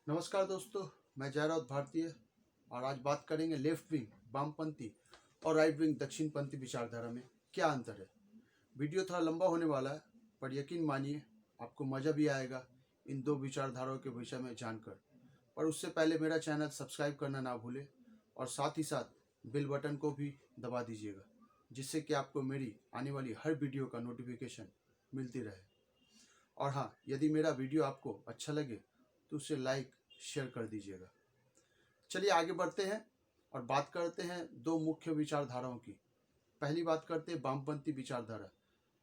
नमस्कार दोस्तों, मैं जयराउत भारतीय और आज बात करेंगे लेफ्ट विंग वामपंथी और राइट विंग दक्षिणपंथी विचारधारा में क्या अंतर है। वीडियो थोड़ा लंबा होने वाला है, पर यकीन मानिए आपको मज़ा भी आएगा इन दो विचारधाराओं के विषय में जानकर। पर उससे पहले मेरा चैनल सब्सक्राइब करना ना भूलें और साथ ही साथ बेल बटन को भी दबा दीजिएगा, जिससे कि आपको मेरी आने वाली हर वीडियो का नोटिफिकेशन मिलती रहे। और हाँ, यदि मेरा वीडियो आपको अच्छा लगे तो उसे लाइक शेयर कर दीजिएगा। चलिए आगे बढ़ते हैं और बात करते हैं दो मुख्य विचारधाराओं की। पहली बात करते हैं वामपंथी विचारधारा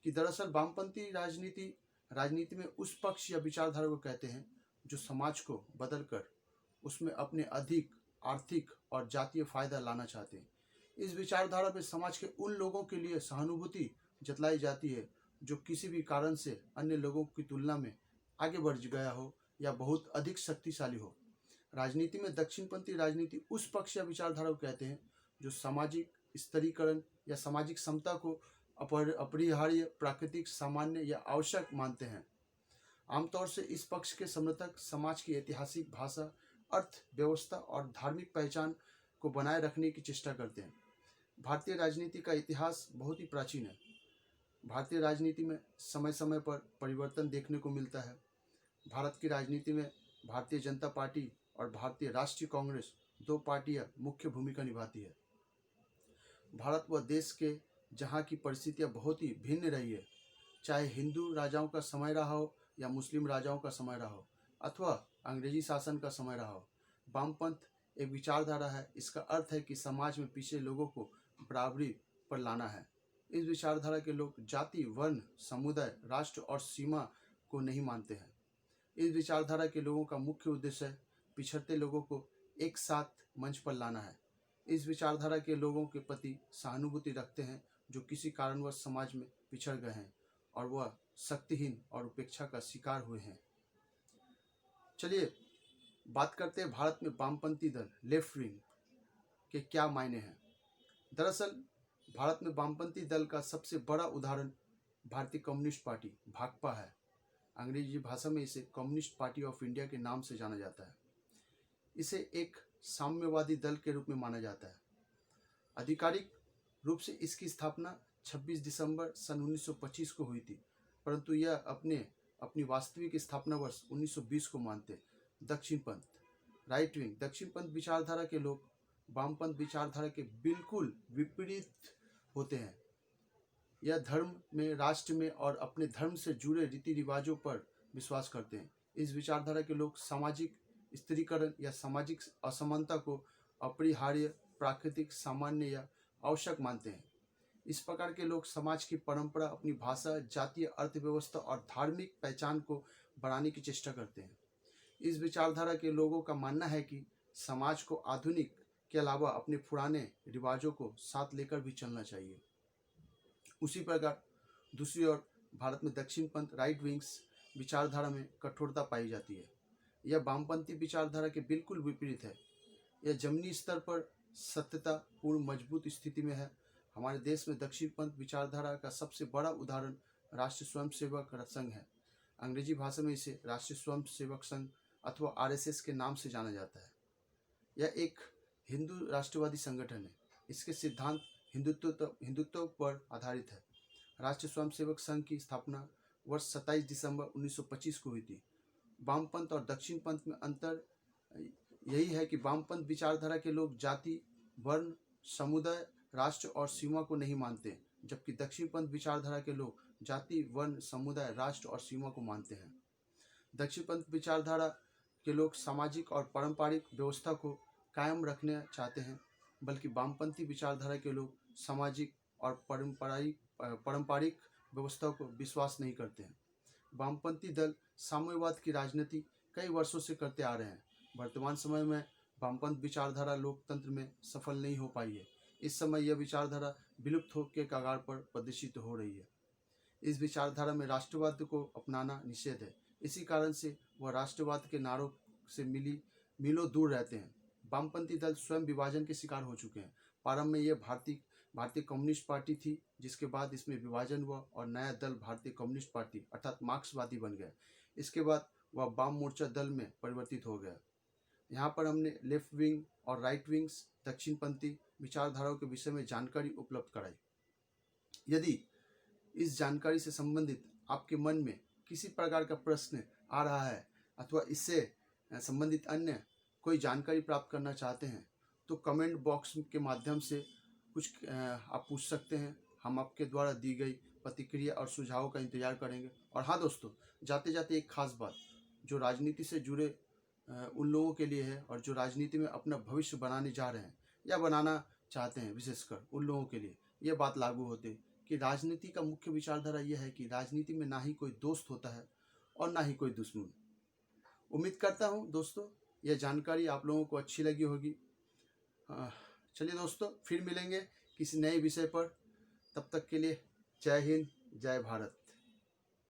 कि दरअसल वामपंथी राजनीति में उस पक्ष या विचारधारा को कहते हैं जो समाज को बदलकर उसमें अपने अधिक आर्थिक और जातीय फायदा लाना चाहते हैं। इस विचारधारा में समाज के उन लोगों के लिए सहानुभूति जतलाई जाती है जो किसी भी कारण से अन्य लोगों की तुलना में आगे बढ़ गया हो या बहुत अधिक शक्तिशाली हो। राजनीति में दक्षिणपंथी राजनीति उस पक्ष या विचारधारा को कहते हैं जो सामाजिक स्तरीकरण या सामाजिक समता को अपरिहार्य, प्राकृतिक, सामान्य या आवश्यक मानते हैं। आमतौर से इस पक्ष के समर्थक समाज की ऐतिहासिक, भाषा, अर्थव्यवस्था और धार्मिक पहचान को बनाए रखने की चेष्टा करते हैं। भारतीय राजनीति का इतिहास बहुत ही प्राचीन है। भारतीय राजनीति में समय समय पर परिवर्तन देखने को मिलता है। भारत की राजनीति में भारतीय जनता पार्टी और भारतीय राष्ट्रीय कांग्रेस दो पार्टियां मुख्य भूमिका निभाती है। भारत व देश के जहां की परिस्थितियां बहुत ही भिन्न रही है, चाहे हिंदू राजाओं का समय रहा हो या मुस्लिम राजाओं का समय रहा हो अथवा अंग्रेजी शासन का समय रहा हो, वामपंथ एक विचारधारा है। इसका अर्थ है कि समाज में पिछड़े लोगों को बराबरी पर लाना है। इस विचारधारा के लोग जाति, वर्ण, समुदाय, राष्ट्र और सीमा को नहीं मानते हैं। इस विचारधारा के लोगों का मुख्य उद्देश्य पिछड़ते लोगों को एक साथ मंच पर लाना है। इस विचारधारा के लोगों के प्रति सहानुभूति रखते हैं जो किसी कारणवश समाज में पिछड़ गए हैं और वह शक्तिहीन और उपेक्षा का शिकार हुए हैं। चलिए बात करते हैं भारत में वामपंथी दल लेफ्ट विंग के क्या मायने हैं। दरअसल भारत में वामपंथी दल का सबसे बड़ा उदाहरण भारतीय कम्युनिस्ट पार्टी भाकपा है। अंग्रेजी भाषा में इसे कम्युनिस्ट पार्टी ऑफ इंडिया के नाम से जाना जाता है। इसे एक साम्यवादी दल के रूप में माना जाता है। आधिकारिक रूप से इसकी स्थापना 26 दिसंबर सन 1925 को हुई थी, परंतु यह अपनी वास्तविक स्थापना वर्ष 1920 को मानते। दक्षिणपंथ राइट विंग दक्षिणपंथ विचारधारा के लोग वामपंथ विचारधारा के बिल्कुल विपरीत होते हैं। यह धर्म में, राष्ट्र में और अपने धर्म से जुड़े रीति रिवाजों पर विश्वास करते हैं। इस विचारधारा के लोग सामाजिक स्त्रीकरण या सामाजिक असमानता को अपरिहार्य, प्राकृतिक, सामान्य या आवश्यक मानते हैं। इस प्रकार के लोग समाज की परंपरा, अपनी भाषा, जातीय अर्थव्यवस्था और धार्मिक पहचान को बढ़ाने की चेष्टा करते हैं। इस विचारधारा के लोगों का मानना है कि समाज को आधुनिक के अलावा अपने पुराने रिवाजों को साथ लेकर भी चलना चाहिए। उसी प्रकार दूसरी ओर भारत में दक्षिणपंथ राइट विंग्स विचारधारा में कठोरता पाई जाती है। यह वामपंथी विचारधारा के बिल्कुल विपरीत है। यह जमीनी स्तर पर सत्यता पूर्ण मजबूत स्थिति में है। हमारे देश में दक्षिणपंथ विचारधारा का सबसे बड़ा उदाहरण राष्ट्रीय स्वयंसेवक संघ है। अंग्रेजी भाषा में इसे राष्ट्रीय स्वयंसेवक संघ अथवा RSS के नाम से जाना जाता है। यह एक हिंदू राष्ट्रवादी संगठन है। इसके सिद्धांत हिंदुत्व पर आधारित है। राष्ट्रीय स्वयंसेवक संघ की स्थापना वर्ष 27 दिसंबर 1925 को हुई थी। वामपंथ और दक्षिणपंथ में अंतर यही है कि वामपंथ विचारधारा के लोग जाति, वर्ण, समुदाय, राष्ट्र और सीमा को नहीं मानते, जबकि दक्षिणपंथ विचारधारा के लोग जाति, वर्ण, समुदाय, राष्ट्र और सीमा को मानते हैं। दक्षिणपंथ विचारधारा के लोग सामाजिक और पारंपरिक व्यवस्था को कायम रखना चाहते हैं, बल्कि वामपंथी विचारधारा के लोग सामाजिक और पारंपरिक व्यवस्था को विश्वास नहीं करते हैं। वामपंथी दल साम्यवाद की राजनीति कई वर्षों से करते आ रहे हैं। वर्तमान समय में वामपंथ विचारधारा लोकतंत्र में सफल नहीं हो पाई है। इस समय यह विचारधारा विलुप्त के कगार पर प्रदर्शित हो रही है। इस विचारधारा में राष्ट्रवाद को अपनाना निषेध है। इसी कारण से वह राष्ट्रवाद के नारों से मीलों दूर रहते हैं। वामपंथी दल स्वयं विभाजन के शिकार हो चुके हैं। प्रारंभ में यह भारतीय कम्युनिस्ट पार्टी थी, जिसके बाद इसमें विभाजन हुआ और नया दल भारतीय कम्युनिस्ट पार्टी अर्थात मार्क्सवादी बन गया। इसके बाद वह वाम मोर्चा दल में परिवर्तित हो गया। यहाँ पर हमने लेफ्ट विंग और राइट विंग्स दक्षिणपंथी विचारधाराओं के विषय में जानकारी उपलब्ध कराई। यदि इस जानकारी से संबंधित आपके मन में किसी प्रकार का प्रश्न आ रहा है अथवा इससे संबंधित अन्य कोई जानकारी प्राप्त करना चाहते हैं तो कमेंट बॉक्स के माध्यम से कुछ आप पूछ सकते हैं। हम आपके द्वारा दी गई प्रतिक्रिया और सुझावों का इंतजार करेंगे। और हाँ दोस्तों, जाते जाते एक खास बात जो राजनीति से जुड़े उन लोगों के लिए है और जो राजनीति में अपना भविष्य बनाने जा रहे हैं या बनाना चाहते हैं, विशेषकर उन लोगों के लिए यह बात लागू होती है कि राजनीति का मुख्य विचारधारा यह है कि राजनीति में ना ही कोई दोस्त होता है और ना ही कोई दुश्मन। उम्मीद करता हूँ दोस्तों यह जानकारी आप लोगों को अच्छी लगी होगी। चलिए दोस्तों, फिर मिलेंगे किसी नए विषय पर। तब तक के लिए जय हिंद, जय भारत।